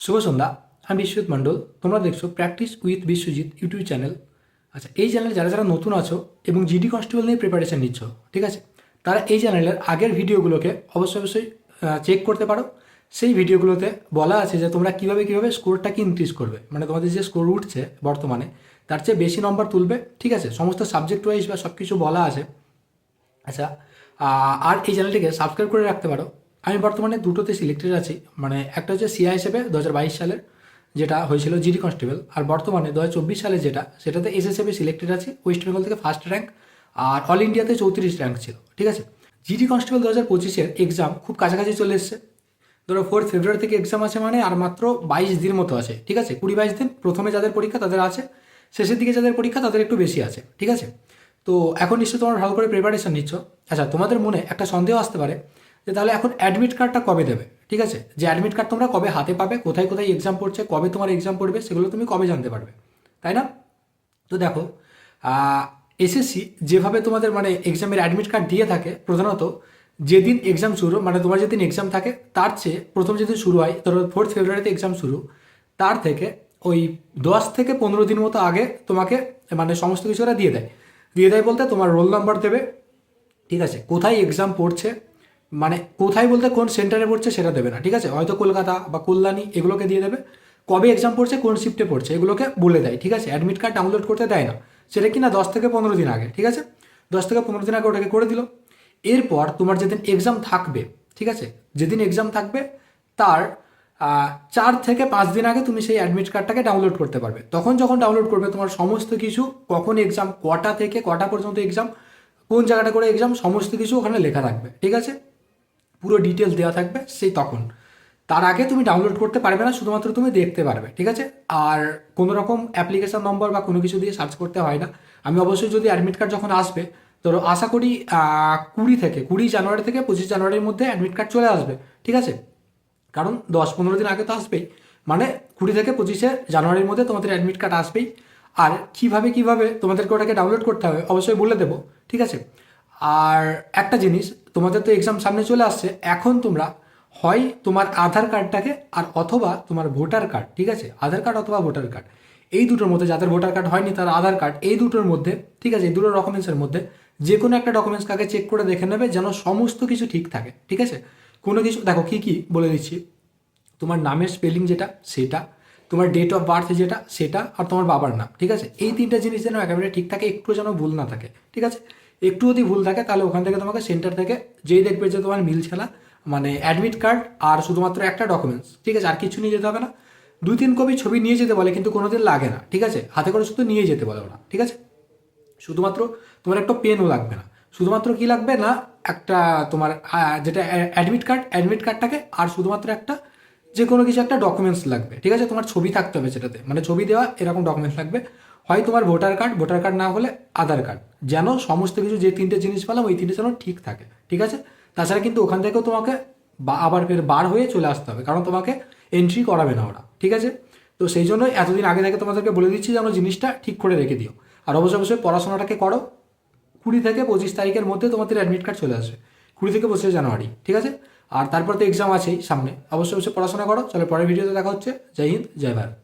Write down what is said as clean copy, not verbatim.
শুভ সন্ধ্যা। আমি বিশ্বজিৎ মণ্ডল। তোমরা দেখছো practice with Biswajit YouTube channel. আচ্ছা, এই চ্যানেলে যারা যারা নতুন আছো এবং জিডি কনস্টেবল নিয়ে প্রিপারেশন নিচ্ছ, ঠিক আছে, তারা এই চ্যানেলের আগের ভিডিওগুলোকে অবশ্যই চেক করতে পারো। সেই ভিডিওগুলোতে বলা আছে যে তোমরা কীভাবে স্কোরটাকে ইনক্রিজ করবে, মানে তোমাদের যে স্কোর উঠছে বর্তমানে তার চেয়ে বেশি নম্বর তুলবে, ঠিক আছে, সমস্ত সাবজেক্ট ওয়াইজ বা সব কিছু বলা আছে। আচ্ছা, আর এই চ্যানেলটিকে সাবস্ক্রাইব করে রাখতে পারো। আমি বর্তমানে দুটোতে সিলেক্টেড আছি, মানে একটা হচ্ছে সিআই হিসেবে 2022 সালের যেটা হয়েছিল জিডি কনস্টেবল, আর বর্তমানে 2024 সালে যেটা সেটাতে এসএসএফে সিলেক্টেড আছি, ওয়েস্ট বেঙ্গল থেকে ফার্স্ট র্যাঙ্ক, আর অল ইন্ডিয়াতে 34 র্যাঙ্ক ছিল, ঠিক আছে। জিডি কনস্টেবল 2025-এর এক্সাম খুব কাছাকাছি চলে এসছে। ধরো 4 ফেব্রুয়ারি থেকে এক্সাম আছে, মানে আর মাত্র 22 দিন মতো আছে, ঠিক আছে, 20-22 দিন। প্রথমে যাদের পরীক্ষা তাদের আছে, শেষের দিকে যাদের পরীক্ষা তাদের একটু বেশি আছে, ঠিক আছে। তো এখন নিশ্চয়ই তোমরা ভালো করে প্রিপারেশন নিচ্ছ। আচ্ছা, তোমাদের মনে একটা সন্দেহ আসতে পারে যে তাহলে এখন অ্যাডমিট কার্ডটা কবে দেবে, ঠিক আছে, যে অ্যাডমিট কার্ড তোমরা কবে হাতে পাবে, কোথায় কোথায় এক্সাম পড়ছে, কবে তোমার এক্সাম পড়বে, সেগুলো তুমি কবে জানতে পারবে, তাই না? তো দেখো, এসএসসি যেভাবে তোমাদের মানে এক্সামের অ্যাডমিট কার্ড দিয়ে থাকে, প্রধানত যেদিন এক্সাম শুরু, মানে তোমার যেদিন এক্সাম থাকে তার চেয়ে প্রথম যেদিন শুরু হয়, ধরো 4 ফেব্রুয়ারিতে এক্সাম শুরু, তার থেকে ওই 10 থেকে 15 দিন মতো আগে তোমাকে মানে সমস্ত কিছু ওরা দিয়ে দেয় বলতে তোমার রোল নাম্বার দেবে, ঠিক আছে, কোথায় এক্সাম পড়ছে, মানে কোথায় বলতে কোন সেন্টারে পড়ছে সেটা দেবে না, ঠিক আছে, হয়তো কলকাতা বা কল্যাণী এগুলোকে দিয়ে দেবে। কবে এক্সাম পড়ছে, কোন শিফটে পড়ছে এগুলোকে বলে দেয়, ঠিক আছে। অ্যাডমিট কার্ড ডাউনলোড করতে দেয় না, সেটা কি না 10 থেকে 15 দিন আগে, ঠিক আছে, 10 থেকে 15 দিন আগে ওটাকে করে দিল। এরপর তোমার যেদিন এক্সাম থাকবে, ঠিক আছে, যেদিন এক্সাম থাকবে তার 4 থেকে 5 দিন আগে তুমি সেই অ্যাডমিট কার্ডটাকে ডাউনলোড করতে পারবে। তখন যখন ডাউনলোড করবে তোমার সমস্ত কিছু, কখন এক্সাম, কটা থেকে কটা পর্যন্ত এক্সাম, কোন জায়গাটা করে এক্সাম, সমস্ত কিছু ওখানে লেখা থাকবে, ঠিক আছে, পুরো ডিটেলস দেওয়া থাকবে সেই তখন। তার আগে তুমি ডাউনলোড করতে পারবে না, শুধুমাত্র তুমি দেখতে পারবে, ঠিক আছে। আর কোনো রকম অ্যাপ্লিকেশন নম্বর বা কোনো কিছু দিয়ে সার্চ করতে হয় না। আমি অবশ্যই যদি অ্যাডমিট কার্ড যখন আসবে, ধরো আশা করি 20 জানুয়ারি থেকে 25 জানুয়ারির মধ্যে অ্যাডমিট কার্ড চলে আসবে, ঠিক আছে, কারণ 10-15 দিন আগে তো আসবেই, মানে 20 থেকে 25 জানুয়ারির মধ্যে তোমাদের অ্যাডমিট কার্ড আসবেই। আর কিভাবে তোমাদেরকে ওটাকে ডাউনলোড করতে হবে অবশ্যই বলে দেবো, ঠিক আছে। আর একটা জিনিস, তোমাদের তো এক্সাম সামনে চলে আসছে, এখন তোমরা হয় তোমার আধার কার্ডটাকে আর অথবা তোমার ভোটার কার্ড, ঠিক আছে, আধার কার্ড অথবা ভোটার কার্ড, এই দুটোর মধ্যে, যাদের ভোটার কার্ড হয়নি তার আধার কার্ড, এই দুটোর মধ্যে, ঠিক আছে, এই দুটো ডকুমেন্টসের মধ্যে যে কোনো একটা ডকুমেন্টসকে চেক করে দেখে নেবে যেন সমস্ত কিছু ঠিক থাকে, ঠিক আছে। কোনো কিছু দেখো কী কী বলে দিচ্ছি, তোমার নামের স্পেলিং যেটা সেটা, তোমার ডেট অফ বার্থ যেটা সেটা, আর তোমার বাবার নাম, ঠিক আছে, এই তিনটা জিনিস যেন একেবারে ঠিক থাকে, একটু যেন ভুল না থাকে, ঠিক আছে। একটু যদি ভুল থাকে তাহলে ওখান থেকে তোমাকে সেন্টার থেকে যেই দেখবে যে তোমার মিলছে না, মানে অ্যাডমিট কার্ড আর শুধুমাত্র একটা ডকুমেন্টস, ঠিক আছে, আর কিছু নিয়ে যেতে হবে না। 2-3 কপি ছবি নিয়ে যেতে বলে, কিন্তু কোনোদিন লাগে না, ঠিক আছে, হাতে করে শুধু নিয়ে যেতে বলে ওরা, ঠিক আছে। শুধুমাত্র তোমার একটা পেনও লাগবে না, শুধুমাত্র কি লাগবে না, একটা তোমার যেটা অ্যাডমিট কার্ডটাকে আর শুধুমাত্র একটা যে কোনো কিছু একটা ডকুমেন্টস লাগবে, ঠিক আছে, তোমার ছবি থাকতে হবে সেটাতে, মানে ছবি দেওয়া এরকম ডকুমেন্টস লাগবে। হয় তোমার ভোটার কার্ড না হলে আধার কার্ড, যেন সমস্ত কিছু যে তিনটে জিনিস পেলাম ওই তিনটে যেন ঠিক থাকে, ঠিক আছে। তাছাড়া কিন্তু ওখান থেকেও তোমাকে আবার ফের বার হয়ে চলে আসতে হবে, কারণ তোমাকে এন্ট্রি করাবে না ওরা, ঠিক আছে। তো সেই জন্য এতদিন আগে থেকে তোমাদেরকে বলে দিচ্ছি যেন জিনিসটা ঠিক করে রেখে দিও। আর অবশ্যই পড়াশোনাটাকে করো। 20 থেকে 25 তারিখের মধ্যে তোমাদের অ্যাডমিট কার্ড চলে আসবে, 20 থেকে 25 জানুয়ারি, ঠিক আছে। আর তারপর তো এক্সাম আছেই সামনে, অবশ্যই পড়াশোনা করো। চলো পরের ভিডিওতে দেখা হচ্ছে। জয় হিন্দ, জয় ভারত।